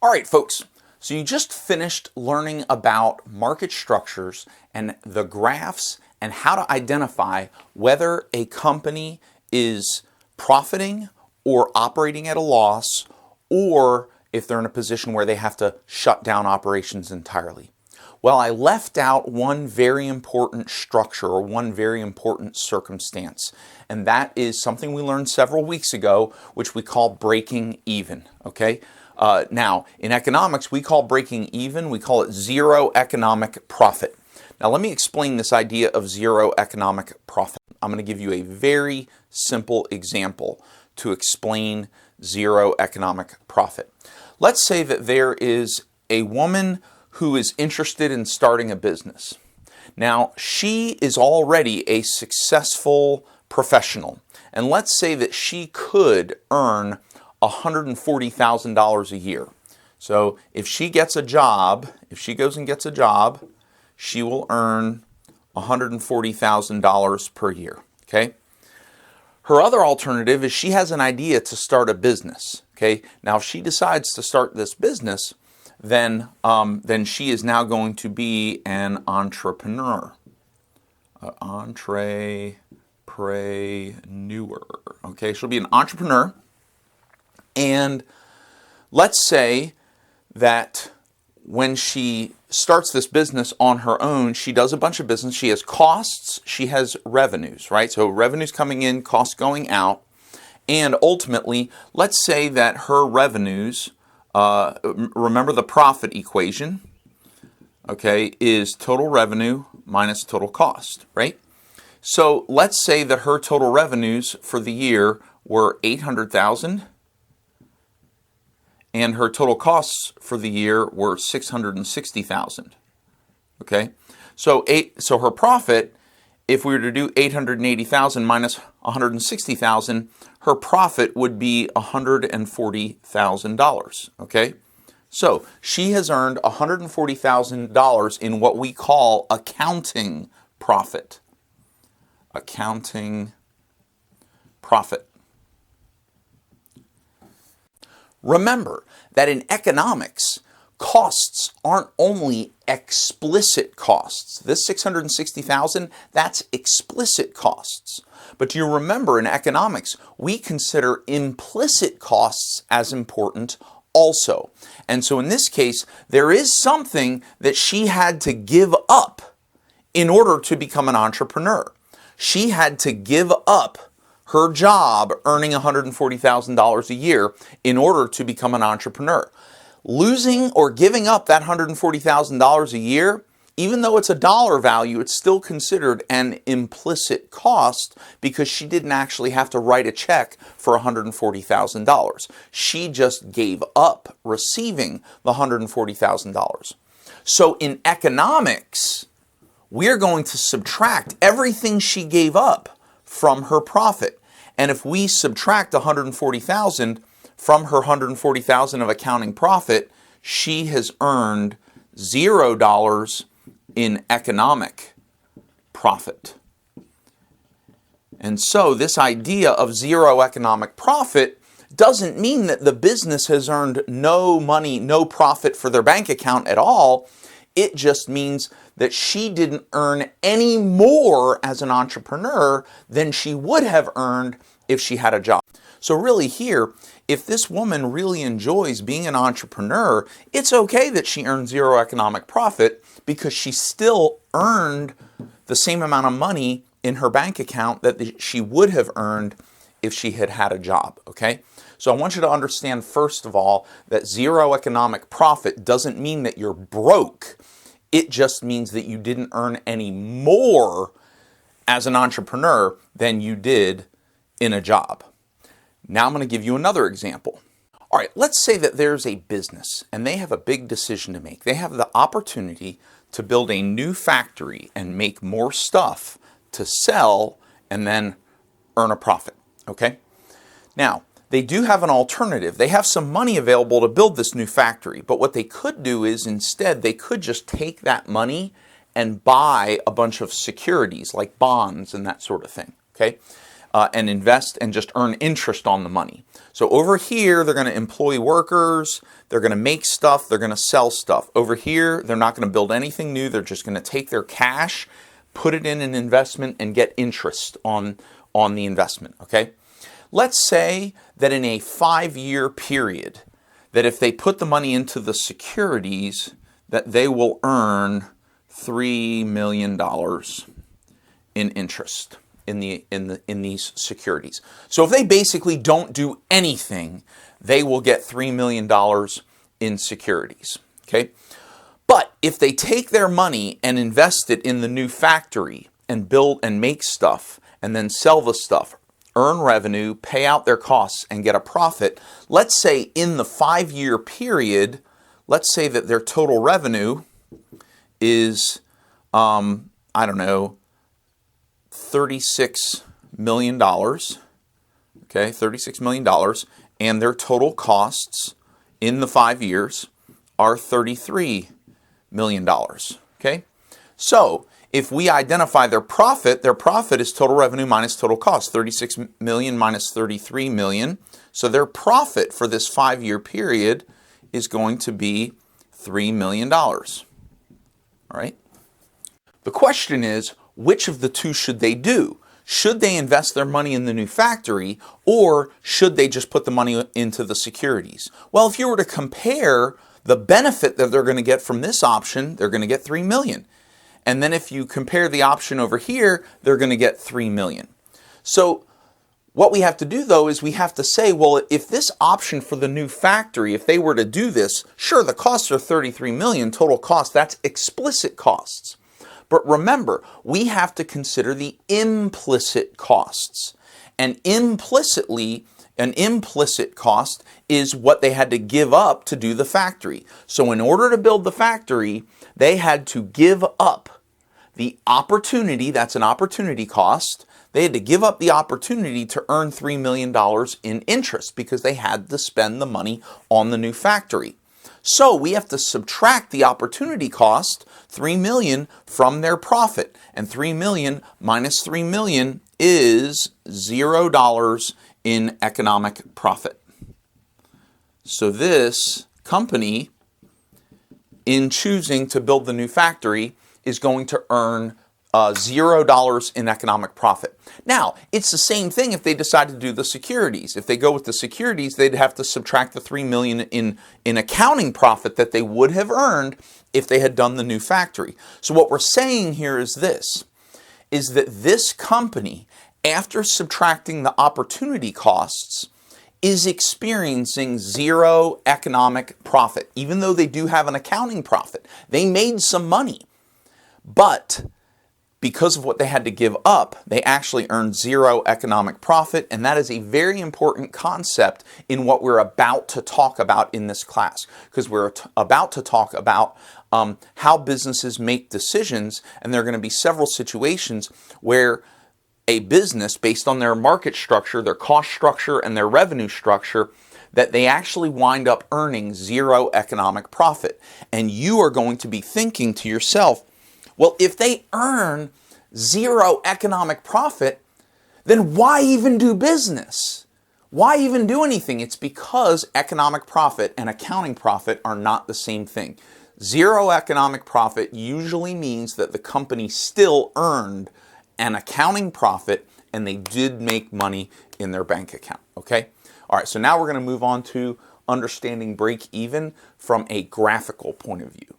All right, folks, so you just finished learning about market structures and the graphs and how to identify whether a company is profiting or operating at a loss, or if they're in a position where they have to shut down operations entirely. Well, I left out one very important structure or one very important circumstance, and that is something we learned several weeks ago, which we call breaking even, okay? Now, in economics, we call breaking even, we call it zero economic profit. Now, let me explain this idea of zero economic profit. I'm going to give you a very simple example to explain zero economic profit. Let's say that there is a woman who is interested in starting a business. Now, she is already a successful professional, and let's say that she could earn $140,000 a year. So if she gets a job, if she goes and gets a job, she will earn $140,000 per year, okay? Her other alternative is she has an idea to start a business, okay? Now, if she decides to start this business, then she is now going to be an entrepreneur. Entrepreneur, okay? She'll be an entrepreneur. And let's say that when she starts this business on her own, she does a bunch of business. She has costs, she has revenues, right? So revenues coming in, costs going out. And ultimately, let's say that her revenues, remember the profit equation, okay, is total revenue minus total cost, right? So let's say that her total revenues for the year were $800,000. And her total costs for the year were $660,000. Okay, so her profit, if we were to do $880,000 minus $160,000, her profit would be $140,000. Okay, so she has earned $140,000 in what we call accounting profit. Accounting profit. Remember that in economics, costs aren't only explicit costs. This $660,000, that's explicit costs. But do you remember in economics, we consider implicit costs as important also. And so in this case, there is something that she had to give up in order to become an entrepreneur. She had to give up her job earning $140,000 a year in order to become an entrepreneur. Losing or giving up that $140,000 a year, even though it's a dollar value, it's still considered an implicit cost because she didn't actually have to write a check for $140,000. She just gave up receiving the $140,000. So in economics, we're going to subtract everything she gave up from her profit. And if we subtract $140,000 from her $140,000 of accounting profit, she has earned $0 in economic profit. And so this idea of zero economic profit doesn't mean that the business has earned no money, no profit for their bank account at all. It just means that she didn't earn any more as an entrepreneur than she would have earned if she had a job. So really here, if this woman really enjoys being an entrepreneur, it's okay that she earned zero economic profit because she still earned the same amount of money in her bank account that she would have earned if she had had a job, okay? So I want you to understand, first of all, that zero economic profit doesn't mean that you're broke. It just means that you didn't earn any more as an entrepreneur than you did in a job. Now I'm going to give you another example. All right, let's say that there's a business and they have a big decision to make. They have the opportunity to build a new factory and make more stuff to sell and then earn a profit, okay? Now, they do have an alternative. They have some money available to build this new factory, but what they could do is instead they could just take that money and buy a bunch of securities like bonds and that sort of thing, okay? And invest and just earn interest on the money. So over here, they're going to employ workers. they're going to make stuff, they're going to sell stuff. Over here, they're not going to build anything new. They're just going to take their cash, put it in an investment, and get interest on the investment, okay? Let's say that in a 5-year period, that if they put the money into the securities, that they will earn $3 million in interest in these securities. So if they basically don't do anything, they will get $3 million in securities, okay? But if they take their money and invest it in the new factory and build and make stuff and then sell the stuff, earn revenue, pay out their costs, and get a profit, let's say in the 5-year period, let's say that their total revenue is, I don't know, $36 million, okay, $36 million, and their total costs in the 5 years are $33 million, okay? So if we identify their profit is total revenue minus total cost, 36 million minus 33 million. So their profit for this 5-year period is going to be $3 million, all right? The question is, which of the two should they do? Should they invest their money in the new factory, or should they just put the money into the securities? Well, if you were to compare the benefit that they're going to get from this option, they're going to get $3 million. And then if you compare the option over here, they're going to get $3 million. So what we have to do, though, is we have to say, well, if this option for the new factory, if they were to do this, sure, the costs are $33 million total cost. That's explicit costs. But remember, we have to consider the implicit costs. And implicitly, an implicit cost is what they had to give up to do the factory. So in order to build the factory, they had to give up the opportunity, that's an opportunity cost. They had to give up the opportunity to earn $3 million in interest because they had to spend the money on the new factory. So we have to subtract the opportunity cost, $3 million, from their profit. And $3 million minus $3 million is $0 in economic profit. So this company, in choosing to build the new factory, is going to earn $0 in economic profit. Now, it's the same thing if they decide to do the securities. If they go with the securities, they'd have to subtract the $3 million in accounting profit that they would have earned if they had done the new factory. So what we're saying here is this, is that this company, after subtracting the opportunity costs, is experiencing $0 economic profit, even though they do have an accounting profit. They made some money, but because of what they had to give up, they actually earned $0 economic profit, and that is a very important concept in what we're about to talk about in this class, because we're about to talk about how businesses make decisions, and there are going to be several situations where a business, based on their market structure, their cost structure, and their revenue structure, that they actually wind up earning $0 economic profit. And you are going to be thinking to yourself, well, if they earn $0 economic profit, then why even do business? Why even do anything? It's because economic profit and accounting profit are not the same thing. $0 economic profit usually means that the company still earned an accounting profit and they did make money in their bank account, okay? All right, so now we're going to move on to understanding break even from a graphical point of view.